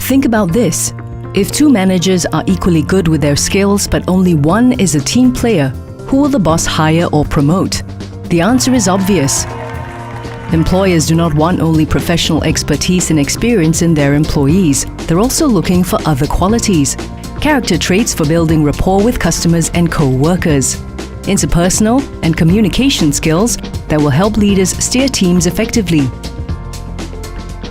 Think about this. If two managers are equally good with their skills but only one is a team player, who will the boss hire or promote? The answer is obvious. Employers do not want only professional expertise and experience in their employees. They're also looking for other qualities. Character traits for building rapport with customers and co-workers. Interpersonal and communication skills that will help leaders steer teams effectively.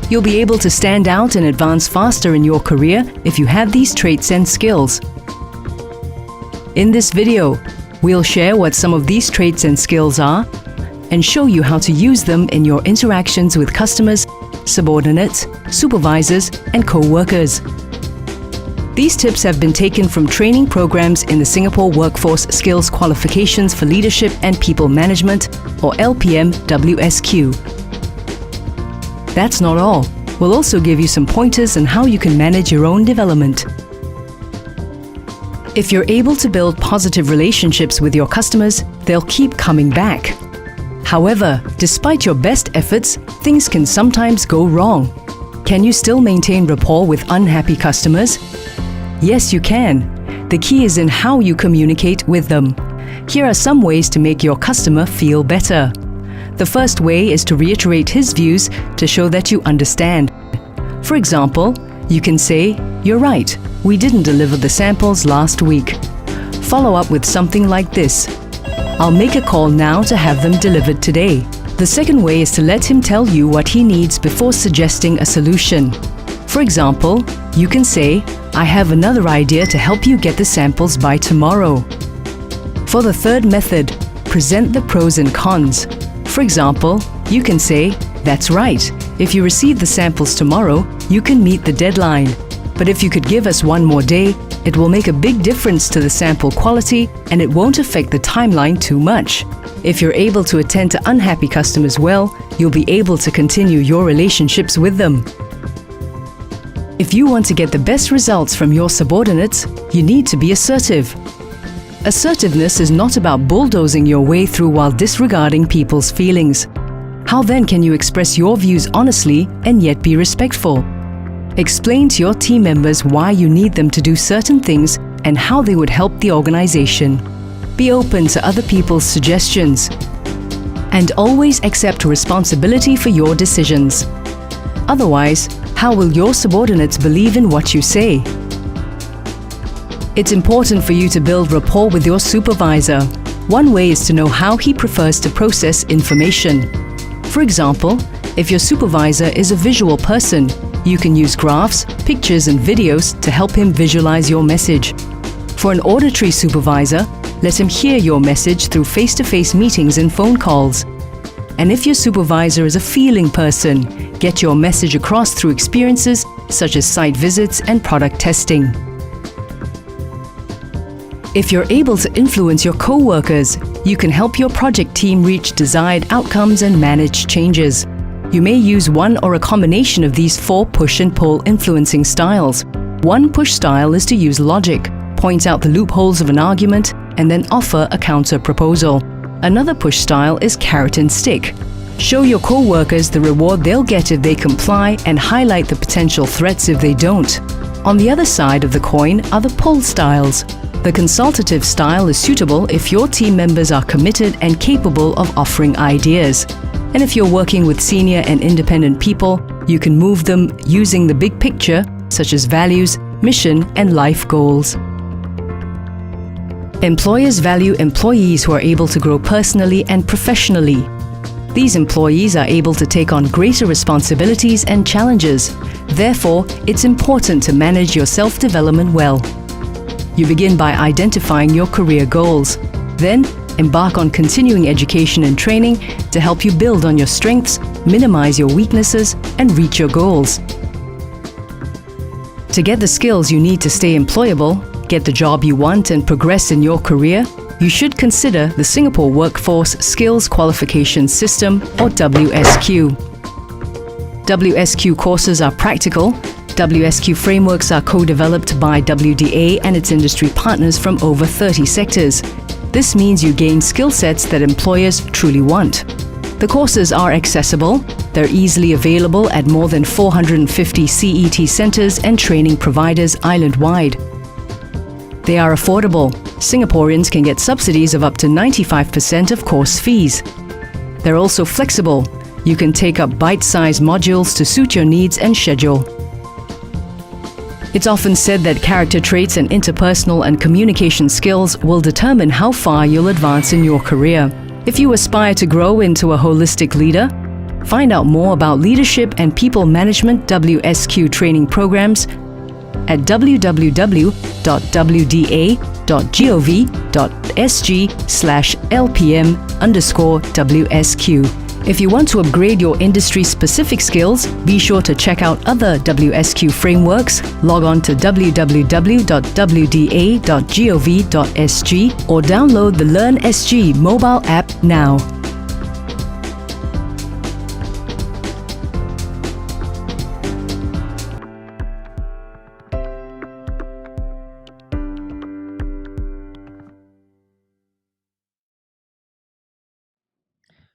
You'll be able to stand out and advance faster in your career if you have these traits and skills. In this video, we'll share what some of these traits and skills are and show you how to use them in your interactions with customers, subordinates, supervisors, and co-workers. These tips have been taken from training programs in the Singapore Workforce Skills Qualifications for Leadership and People Management, or LPM WSQ. That's not all. We'll also give you some pointers on how you can manage your own development. If you're able to build positive relationships with your customers, they'll keep coming back. However, despite your best efforts, things can sometimes go wrong. Can you still maintain rapport with unhappy customers? Yes, you can. The key is in how you communicate with them. Here are some ways to make your customer feel better. The first way is to reiterate his views to show that you understand. For example, you can say, "You're right, we didn't deliver the samples last week." Follow up with something like this: "I'll make a call now to have them delivered today." The second way is to let him tell you what he needs before suggesting a solution. For example, you can say, "I have another idea to help you get the samples by tomorrow." For the third method, present the pros and cons. For example, you can say, "That's right, if you receive the samples tomorrow, you can meet the deadline. But if you could give us one more day, it will make a big difference to the sample quality and it won't affect the timeline too much." If you're able to attend to unhappy customers well, you'll be able to continue your relationships with them. If you want to get the best results from your subordinates, you need to be assertive. Assertiveness is not about bulldozing your way through while disregarding people's feelings. How then can you express your views honestly and yet be respectful? Explain to your team members why you need them to do certain things and how they would help the organization. Be open to other people's suggestions. And always accept responsibility for your decisions. Otherwise, how will your subordinates believe in what you say? It's important for you to build rapport with your supervisor. One way is to know how he prefers to process information. For example, if your supervisor is a visual person, you can use graphs, pictures, and videos to help him visualize your message. For an auditory supervisor, let him hear your message through face-to-face meetings and phone calls. And if your supervisor is a feeling person, get your message across through experiences such as site visits and product testing. If you're able to influence your co-workers, you can help your project team reach desired outcomes and manage changes. You may use one or a combination of these 4 push and pull influencing styles. One push style is to use logic, point out the loopholes of an argument, and then offer a counter proposal. Another push style is carrot and stick. Show your co-workers the reward they'll get if they comply and highlight the potential threats if they don't. On the other side of the coin are the pull styles. The consultative style is suitable if your team members are committed and capable of offering ideas. And if you're working with senior and independent people, you can move them using the big picture, such as values, mission, and life goals. Employers value employees who are able to grow personally and professionally. These employees are able to take on greater responsibilities and challenges. Therefore, it's important to manage your self-development well. You begin by identifying your career goals. Then, embark on continuing education and training to help you build on your strengths, minimize your weaknesses, and reach your goals. To get the skills you need to stay employable, get the job you want, and progress in your career, you should consider the Singapore Workforce Skills Qualification System, or WSQ. WSQ courses are practical. WSQ frameworks are co-developed by WDA and its industry partners from over 30 sectors. This means you gain skill sets that employers truly want. The courses are accessible, They're easily available at more than 450 CET centers and training providers island-wide. They are affordable. Singaporeans can get subsidies of up to 95% of course fees. They're also flexible. You can take up bite-sized modules to suit your needs and schedule. It's often said that character traits and interpersonal and communication skills will determine how far you'll advance in your career. If you aspire to grow into a holistic leader, find out more about leadership and people management WSQ training programs at www.wda.gov.sg/LPM_WSQ. If you want to upgrade your industry-specific skills, be sure to check out other WSQ frameworks. Log on to www.wda.gov.sg or download the Learn SG mobile app now.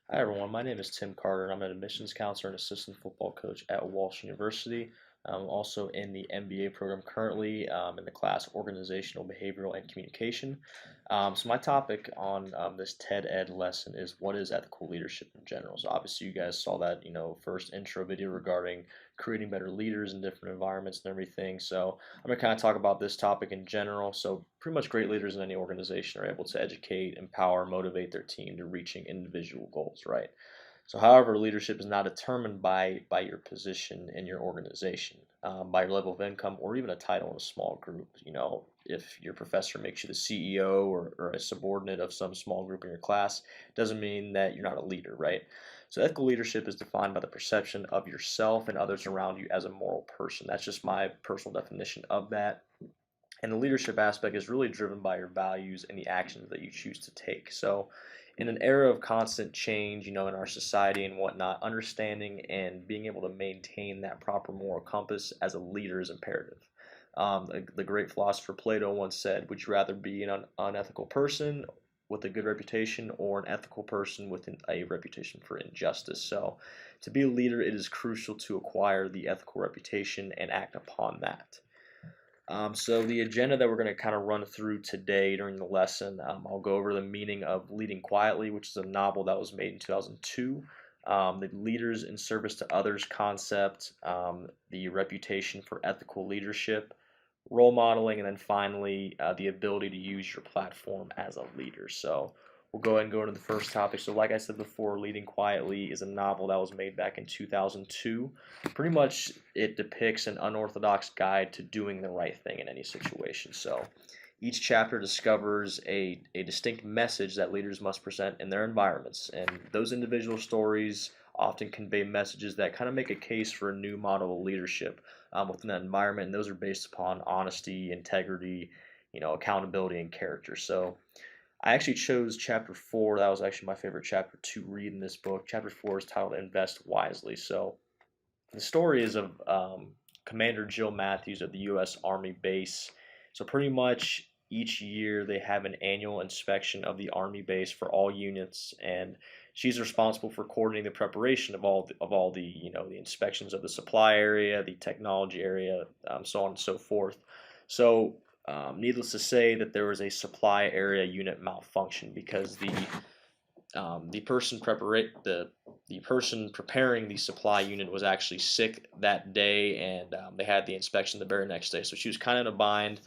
Hi everyone, my name is Tim Carter and I'm an admissions counselor and assistant football coach at Walsh University. I'm also in the MBA program currently in the class Organizational, Behavioral, and Communication. So my topic on this TED Ed lesson is what is ethical leadership in general. So obviously you guys saw that, first intro video regarding creating better leaders in different environments and everything. So I'm going to kind of talk about this topic in general. So pretty much great leaders in any organization are able to educate, empower, motivate their team to reaching individual goals, right? So however, leadership is not determined by your position in your organization, by your level of income, or even a title in a small group. If your professor makes you the CEO or a subordinate of some small group in your class, doesn't mean that you're not a leader, right? So ethical leadership is defined by the perception of yourself and others around you as a moral person. That's just my personal definition of that. And the leadership aspect is really driven by your values and the actions that you choose to take. So in an era of constant change, in our society and whatnot, understanding and being able to maintain that proper moral compass as a leader is imperative. The great philosopher Plato once said, would you rather be an unethical person with a good reputation or an ethical person with a reputation for injustice? So to be a leader, it is crucial to acquire the ethical reputation and act upon that. So the agenda that we're going to kind of run through today during the lesson, I'll go over the meaning of Leading Quietly, which is a novel that was made in 2002, the Leaders in Service to Others concept, the reputation for ethical leadership, role modeling, and then finally the ability to use your platform as a leader. So we'll go ahead and go into the first topic. So like I said before, Leading Quietly is a novel that was made back in 2002. Pretty much it depicts an unorthodox guide to doing the right thing in any situation. So each chapter discovers a distinct message that leaders must present in their environments, and those individual stories often convey messages that kind of make a case for a new model of leadership within that environment, and those are based upon honesty, integrity, accountability, and character. So I actually chose chapter 4. That was actually my favorite chapter to read in this book. Chapter 4 is titled Invest Wisely. So the story is of Commander Jill Matthews at the U.S. Army base. So pretty much each year they have an annual inspection of the Army base for all units, and she's responsible for coordinating the preparation of all the the inspections of the supply area, the technology area, so on and so forth. So needless to say that there was a supply area unit malfunction because the person preparing the supply unit was actually sick that day, and they had the inspection the very next day. So she was kind of in a bind.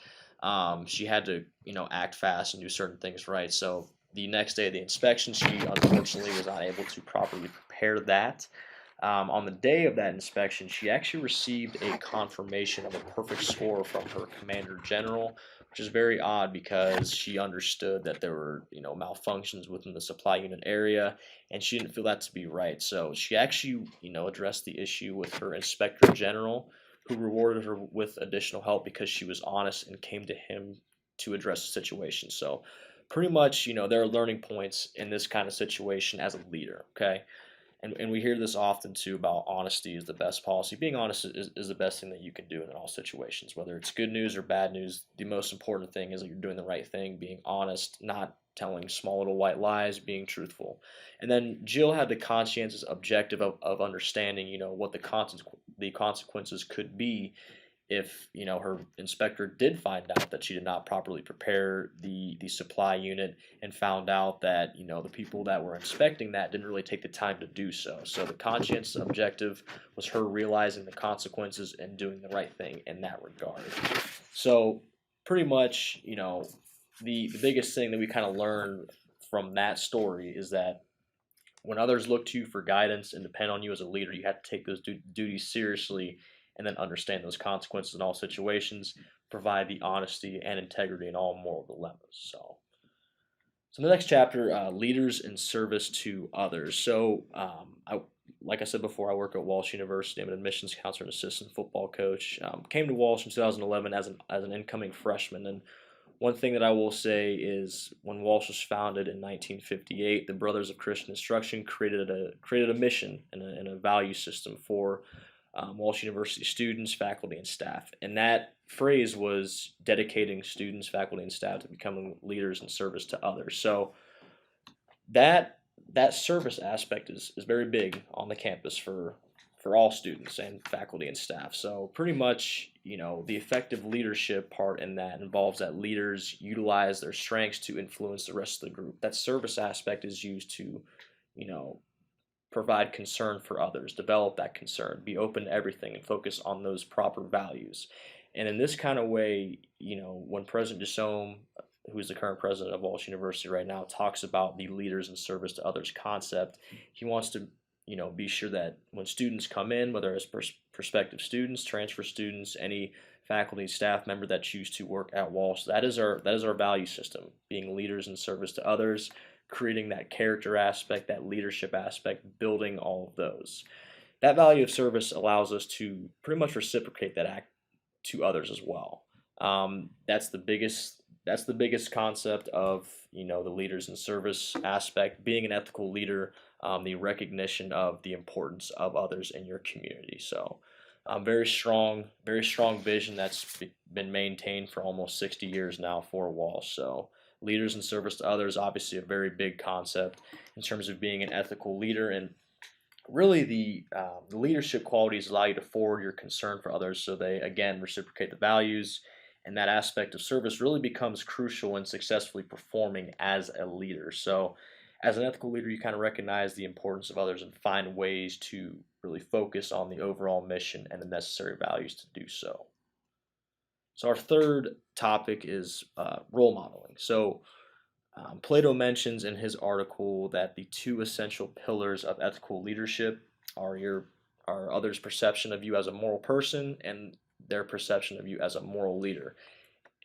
She had to act fast and do certain things right. So the next day of the inspection, she unfortunately was not able to properly prepare that. On the day of that inspection, she actually received a confirmation of a perfect score from her commander general, which is very odd because she understood that there were malfunctions within the supply unit area, and she didn't feel that to be right. So she actually addressed the issue with her inspector general, who rewarded her with additional help because she was honest and came to him to address the situation. So pretty much there are learning points in this kind of situation as a leader. Okay. And we hear this often too about honesty is the best policy. Being honest is the best thing that you can do in all situations, whether it's good news or bad news. The most important thing is that you're doing the right thing, being honest, not telling small little white lies, being truthful. And then Jill had the conscientious objective of understanding, what the consequences could be if her inspector did find out that she did not properly prepare the supply unit, and found out that the people that were inspecting that didn't really take the time to do so. So the conscience objective was her realizing the consequences and doing the right thing in that regard. So pretty much, the biggest thing that we kind of learn from that story is that when others look to you for guidance and depend on you as a leader, you have to take those duties seriously, and then understand those consequences in all situations, provide the honesty and integrity in all moral dilemmas. So the next chapter, leaders in service to others. So, like I said before, I work at Walsh University. I'm an admissions counselor and assistant football coach. Came to Walsh in 2011 as an incoming freshman, and one thing that I will say is when Walsh was founded in 1958, the Brothers of Christian Instruction created a mission and a value system for Walsh University students, faculty, and staff. And that phrase was dedicating students, faculty, and staff to becoming leaders in service to others. So that service aspect is very big on the campus for all students and faculty and staff. So pretty much, the effective leadership part in that involves that leaders utilize their strengths to influence the rest of the group. That service aspect is used to, provide concern for others, develop that concern, be open to everything, and focus on those proper values. And in this kind of way, when President Dusom, who is the current president of Walsh University right now, talks about the leaders in service to others concept, he wants to, be sure that when students come in, whether as prospective students, transfer students, any faculty, staff member that choose to work at Walsh, that is our value system, being leaders in service to others, creating that character aspect, that leadership aspect, building all of those. That value of service allows us to pretty much reciprocate that act to others as well. That's the biggest concept of the leaders in service aspect, being an ethical leader, the recognition of the importance of others in your community. So very strong vision that's been maintained for almost 60 years now for Walsh. So leaders in service to others, obviously a very big concept in terms of being an ethical leader, and really the leadership qualities allow you to forward your concern for others, so they again reciprocate the values, and that aspect of service really becomes crucial in successfully performing as a leader. So as an ethical leader, you kind of recognize the importance of others and find ways to really focus on the overall mission and the necessary values to do so. So our third topic is role modeling. So Plato mentions in his article that the two essential pillars of ethical leadership are others' perception of you as a moral person and their perception of you as a moral leader.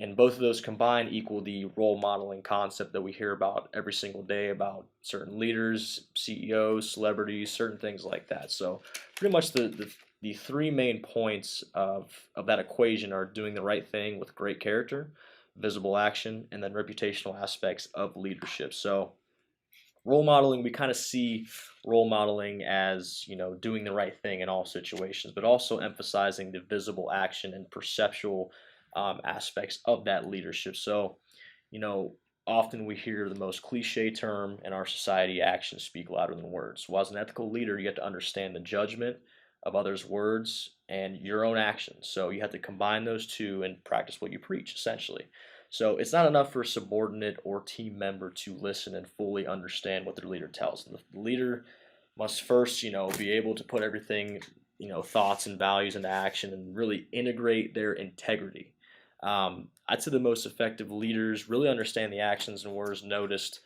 And both of those combined equal the role modeling concept that we hear about every single day about certain leaders, CEOs, celebrities, certain things like that. So pretty much the three main points of that equation are doing the right thing with great character, visible action, and then reputational aspects of leadership. So role modeling, we kind of see role modeling as, doing the right thing in all situations, but also emphasizing the visible action and perceptual aspects of that leadership. So, often we hear the most cliche term in our society, actions speak louder than words. So as an ethical leader, you have to understand the judgment of others' words and your own actions. So you have to combine those two and practice what you preach, essentially. So it's not enough for a subordinate or team member to listen and fully understand what their leader tells them. The leader must first, be able to put everything, thoughts and values into action and really integrate their integrity. I'd say the most effective leaders really understand the actions and words noticed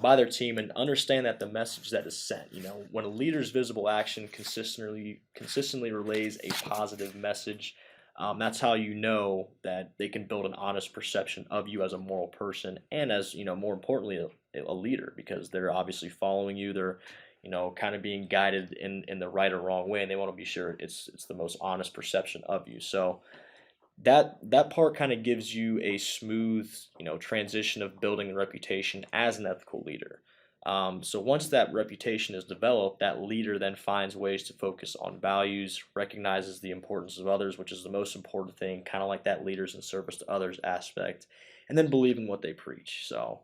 by their team and understand that the message that is sent. When a leader's visible action consistently relays a positive message, that's how you know that they can build an honest perception of you as a moral person and as, more importantly, a leader, because they're obviously following you. They're, kind of being guided in the right or wrong way, and they want to be sure it's the most honest perception of you. So that part kind of gives you a smooth, transition of building a reputation as an ethical leader. So once that reputation is developed, that leader then finds ways to focus on values, recognizes the importance of others, which is the most important thing, kind of like that leaders in service to others aspect, and then believe in what they preach. So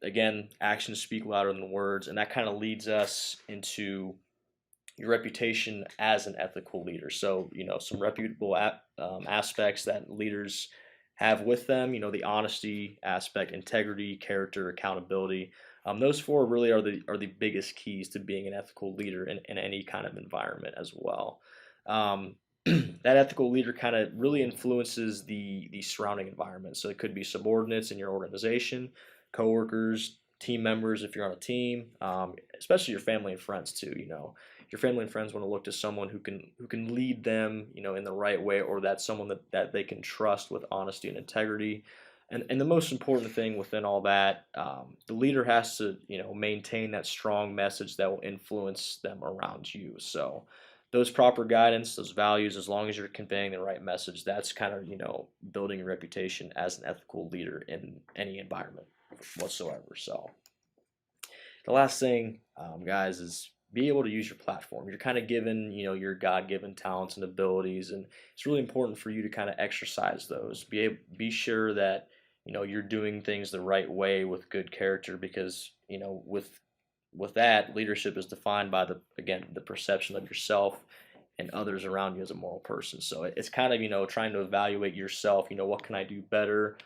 Again, actions speak louder than words, and that kind of leads us into your reputation as an ethical leader. So, some reputable aspects that leaders have with them, the honesty aspect, integrity, character, accountability. Those four really are the biggest keys to being an ethical leader in any kind of environment as well. That ethical leader kind of really influences the surrounding environment. So it could be subordinates in your organization, coworkers, team members if you're on a team, especially your family and friends too. Your family and friends want to look to someone who can lead them, in the right way, or that's someone that they can trust with honesty and integrity. And the most important thing within all that, the leader has to, maintain that strong message that will influence them around you. So those proper guidance, those values, as long as you're conveying the right message, that's kind of, building your reputation as an ethical leader in any environment whatsoever. So the last thing, guys, is be able to use your platform. You're kind of given, your God-given talents and abilities, and it's really important for you to kind of exercise those. Be sure that, you're doing things the right way with good character, because, with that, leadership is defined by the perception of yourself and others around you as a moral person. So it's kind of, trying to evaluate yourself, what can I do better?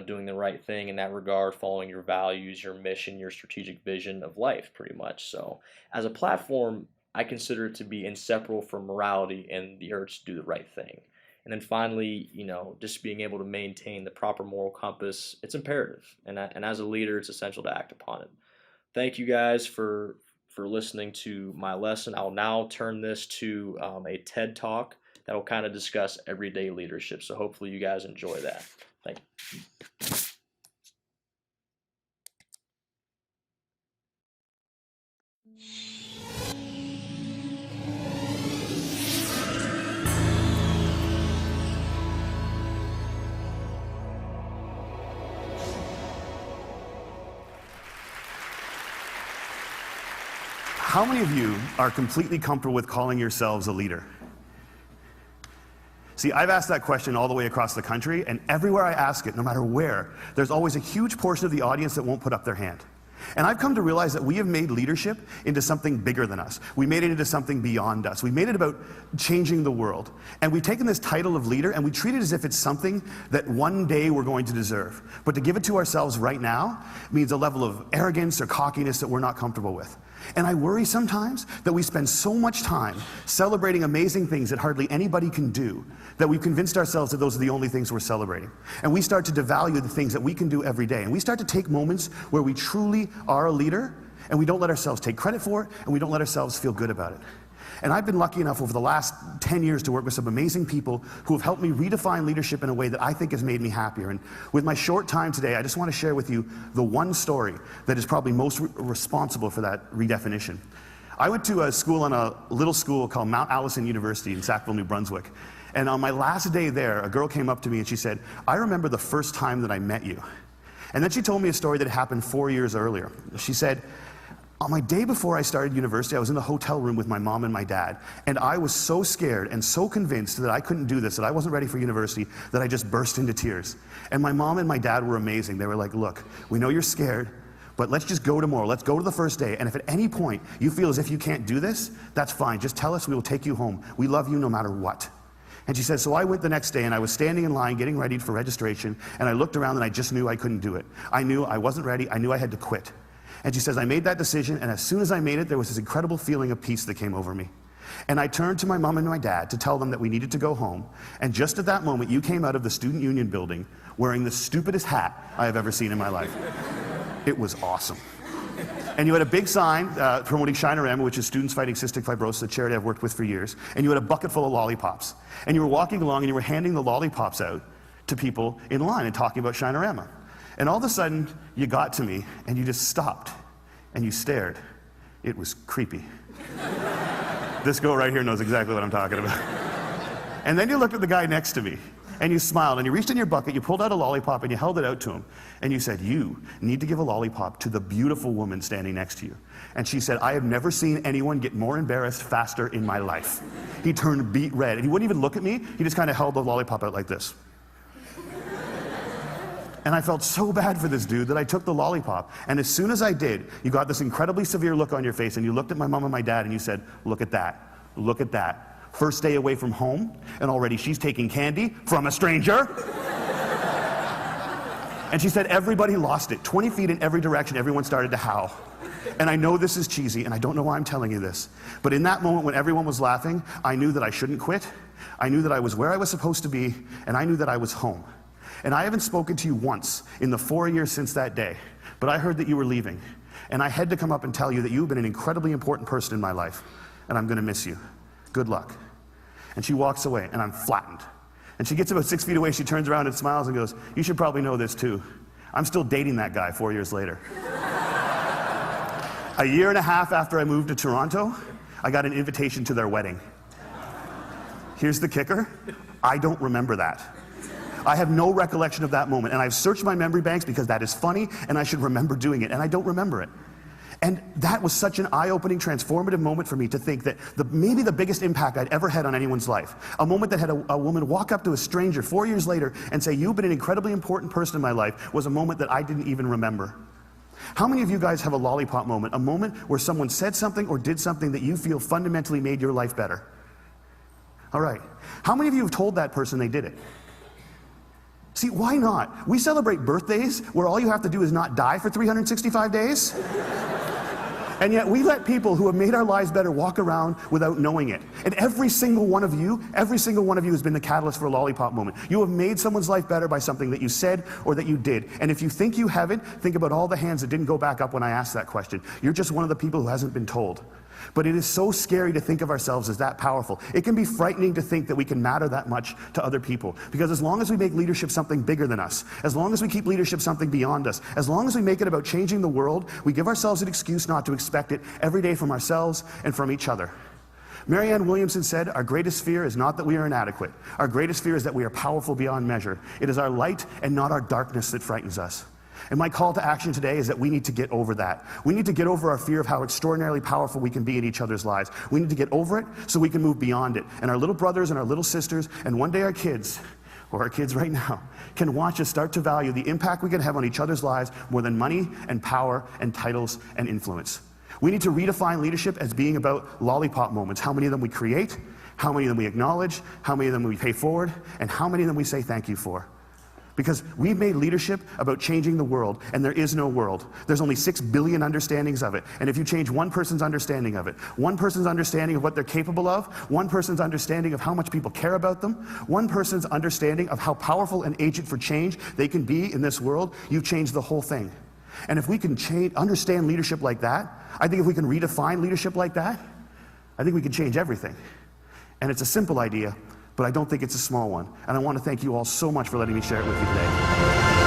Doing the right thing in that regard, following your values, your mission, your strategic vision of life, pretty much. So as a platform, I consider it to be inseparable from morality and the urge to do the right thing. And then finally, just being able to maintain the proper moral compass, it's imperative. And as a leader, it's essential to act upon it. Thank you guys for listening to my lesson. I'll now turn this to a TED Talk that will kind of discuss everyday leadership. So hopefully you guys enjoy that. Thank you. How many of you are completely comfortable with calling yourselves a leader? See, I've asked that question all the way across the country, and everywhere I ask it, no matter where, there's always a huge portion of the audience that won't put up their hand. And I've come to realize that we have made leadership into something bigger than us. We made it into something beyond us. We made it about changing the world. And we've taken this title of leader and we treat it as if it's something that one day we're going to deserve. But to give it to ourselves right now means a level of arrogance or cockiness that we're not comfortable with. And I worry sometimes that we spend so much time celebrating amazing things that hardly anybody can do, that we've convinced ourselves that those are the only things we're celebrating. And we start to devalue the things that we can do every day. And we start to take moments where we truly are a leader, and we don't let ourselves take credit for it, and we don't let ourselves feel good about it. And I've been lucky enough over the last 10 years to work with some amazing people who have helped me redefine leadership in a way that I think has made me happier. And with my short time today, I just want to share with you the one story that is probably most responsible for that redefinition. I went to a school on a little school called Mount Allison University in Sackville, New Brunswick. And on my last day there, a girl came up to me and she said, "I remember the first time that I met you." And then she told me a story that happened 4 years earlier. She said, "On my day before I started university, I was in the hotel room with my mom and my dad, and I was so scared and so convinced that I couldn't do this, that I wasn't ready for university, that I just burst into tears. And my mom and my dad were amazing. They were like, 'Look, we know you're scared, but let's just go tomorrow. Let's go to the first day, and if at any point you feel as if you can't do this, that's fine. Just tell us, we will take you home. We love you no matter what.'" And she said, so I went the next day and I was standing in line getting ready for registration, and I looked around and I just knew I couldn't do it. I knew I wasn't ready. I knew I had to quit. And she says, I made that decision, and as soon as I made it, there was this incredible feeling of peace that came over me. And I turned to my mom and my dad to tell them that we needed to go home, and just at that moment, you came out of the Student Union building wearing the stupidest hat I have ever seen in my life. It was awesome. And you had a big sign promoting Shinorama, which is Students Fighting Cystic Fibrosis, a charity I've worked with for years, and you had a bucket full of lollipops. And you were walking along and you were handing the lollipops out to people in line and talking about Shinorama. And all of a sudden, you got to me, and you just stopped, and you stared. It was creepy. This girl right here knows exactly what I'm talking about. And then you looked at the guy next to me, and you smiled, and you reached in your bucket, you pulled out a lollipop, and you held it out to him, and you said, "You need to give a lollipop to the beautiful woman standing next to you." And she said, "I have never seen anyone get more embarrassed faster in my life." He turned beet red, and he wouldn't even look at me, he just kind of held the lollipop out like this. And I felt so bad for this dude that I took the lollipop. And as soon as I did, you got this incredibly severe look on your face, and you looked at my mom and my dad and you said, look at that, look at that. First day away from home, and already she's taking candy from a stranger. And she said everybody lost it. 20 feet in every direction, everyone started to howl. And I know this is cheesy, and I don't know why I'm telling you this, but in that moment when everyone was laughing, I knew that I shouldn't quit. I knew that I was where I was supposed to be, and I knew that I was home. And I haven't spoken to you once in the 4 years since that day, but I heard that you were leaving. And I had to come up and tell you that you've been an incredibly important person in my life, and I'm gonna miss you. Good luck. And she walks away, and I'm flattened. And she gets about 6 feet away, she turns around and smiles and goes, you should probably know this too. I'm still dating that guy 4 years later. A year and a half after I moved to Toronto, I got an invitation to their wedding. Here's the kicker, I don't remember that. I have no recollection of that moment, and I've searched my memory banks because that is funny, and I should remember doing it, and I don't remember it. And that was such an eye-opening, transformative moment for me to think that maybe the biggest impact I'd ever had on anyone's life, a moment that had a woman walk up to a stranger 4 years later and say, you've been an incredibly important person in my life, was a moment that I didn't even remember. How many of you guys have a lollipop moment, a moment where someone said something or did something that you feel fundamentally made your life better? All right. How many of you have told that person they did it? See, why not? We celebrate birthdays where all you have to do is not die for 365 days. And yet we let people who have made our lives better walk around without knowing it. And every single one of you has been the catalyst for a lollipop moment. You have made someone's life better by something that you said or that you did. And if you think you haven't, think about all the hands that didn't go back up when I asked that question. You're just one of the people who hasn't been told. But it is so scary to think of ourselves as that powerful. It can be frightening to think that we can matter that much to other people. Because as long as we make leadership something bigger than us, as long as we keep leadership something beyond us, as long as we make it about changing the world, we give ourselves an excuse not to expect it every day from ourselves and from each other. Marianne Williamson said, our greatest fear is not that we are inadequate. Our greatest fear is that we are powerful beyond measure. It is our light and not our darkness that frightens us. And my call to action today is that we need to get over that. We need to get over our fear of how extraordinarily powerful we can be in each other's lives. We need to get over it so we can move beyond it. And our little brothers and our little sisters, and one day our kids, or our kids right now, can watch us start to value the impact we can have on each other's lives more than money and power and titles and influence. We need to redefine leadership as being about lollipop moments. How many of them we create, how many of them we acknowledge, how many of them we pay forward, and how many of them we say thank you for. Because we've made leadership about changing the world, and there is no world. There's only 6 billion understandings of it. And if you change one person's understanding of it, one person's understanding of what they're capable of, one person's understanding of how much people care about them, one person's understanding of how powerful an agent for change they can be in this world, you've changed the whole thing. And if we can understand leadership like that, I think if we can redefine leadership like that, I think we can change everything. And it's a simple idea, but I don't think it's a small one. And I want to thank you all so much for letting me share it with you today.